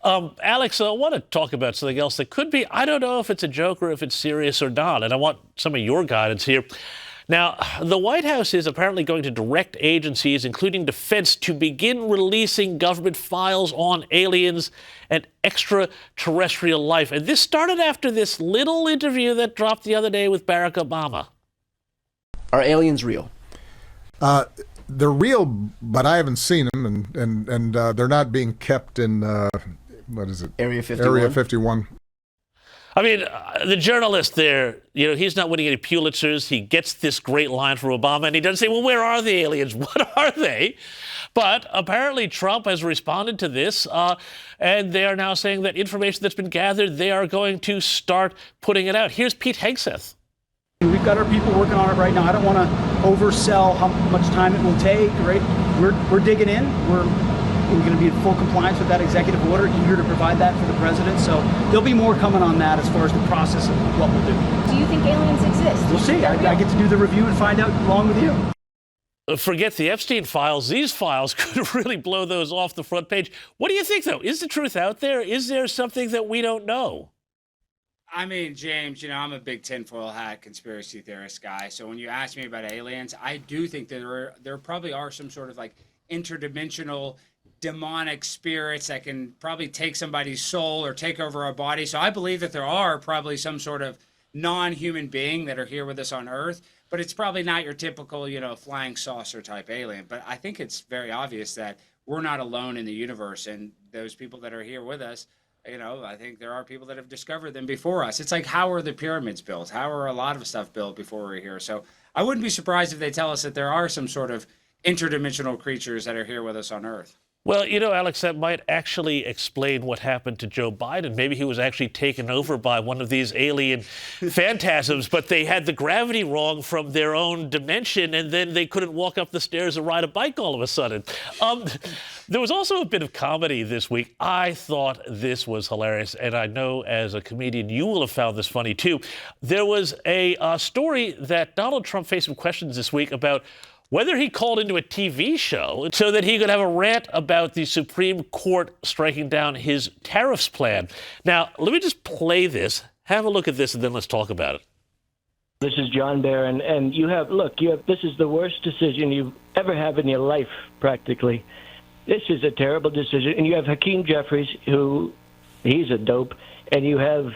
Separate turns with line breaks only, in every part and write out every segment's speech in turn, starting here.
Alex, I want to talk about something else that could be, I don't know if it's a joke or if it's serious or not, and I want some of your guidance here. Now, the White House is apparently going to direct agencies, including defense, to begin releasing government files on aliens and extraterrestrial life. And this started after this little interview that dropped the other day with Barack Obama.
Are aliens real?
They're real, but I haven't seen them, and they're not being kept in, what is it?
Area 51?
Area 51.
I mean, the journalist there, he's not winning any Pulitzers. He gets this great line from Obama, and he doesn't say, well, where are the aliens? What are they? But apparently Trump has responded to this, and they are now saying that information that's been gathered, they are going to start putting it out. Here's Pete Hegseth.
We've got our people working on it right now. I don't want to oversell how much time it will take, right? We're digging in. We're going to be in full compliance with that executive order, eager to provide that for the president. So there'll be more coming on that as far as the process of what we'll do.
Do you think aliens exist?
We'll see. I get to do the review and find out along with you.
Forget the Epstein files. These files could really blow those off the front page. What do you think, though? Is the truth out there? Is there something that we don't know?
I mean, James, I'm a big tinfoil hat conspiracy theorist guy. So when you ask me about aliens, I do think that there probably are some sort of like interdimensional demonic spirits that can probably take somebody's soul or take over our body. So I believe that there are probably some sort of non-human being that are here with us on Earth, but it's probably not your typical, flying saucer type alien. But I think it's very obvious that we're not alone in the universe, and those people that are here with us, I think there are people that have discovered them before us. It's like, how are the pyramids built? How are a lot of stuff built before we're here? So I wouldn't be surprised if they tell us that there are some sort of interdimensional creatures that are here with us on Earth.
Well, Alex, that might actually explain what happened to Joe Biden. Maybe he was actually taken over by one of these alien phantasms, but they had the gravity wrong from their own dimension, and then they couldn't walk up the stairs and ride a bike all of a sudden. There was also a bit of comedy this week. I thought this was hilarious, and I know as a comedian you will have found this funny too. There was a story that Donald Trump faced some questions this week about whether he called into a TV show so that he could have a rant about the Supreme Court striking down his tariffs plan. Now, let me just play this. Have a look at this, and then let's talk about it.
This is John Barron, and this is the worst decision you ever have in your life, practically. This is a terrible decision, and you have Hakeem Jeffries, he's a dope, and you have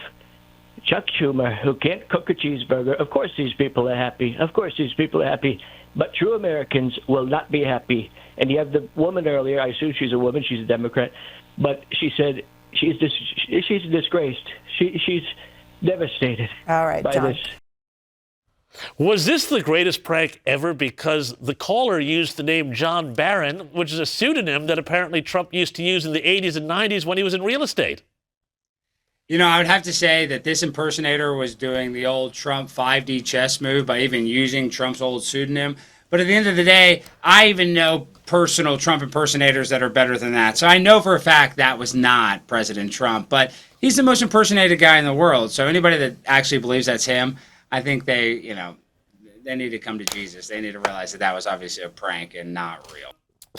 Chuck Schumer, who can't cook a cheeseburger. Of course these people are happy. But true Americans will not be happy. And you have the woman earlier, I assume she's a woman, she's a Democrat, but she said she's disgraced. She's devastated.
All right,
by
John.
this.
Was this the greatest prank ever? Because the caller used the name John Barron, which is a pseudonym that apparently Trump used to use in the 80s and 90s when he was in real estate.
I would have to say that this impersonator was doing the old Trump 5D chess move by even using Trump's old pseudonym. But at the end of the day, I even know personal Trump impersonators that are better than that. So I know for a fact that was not President Trump. But he's the most impersonated guy in the world. So anybody that actually believes that's him, I think they need to come to Jesus. They need to realize that was obviously a prank and not real.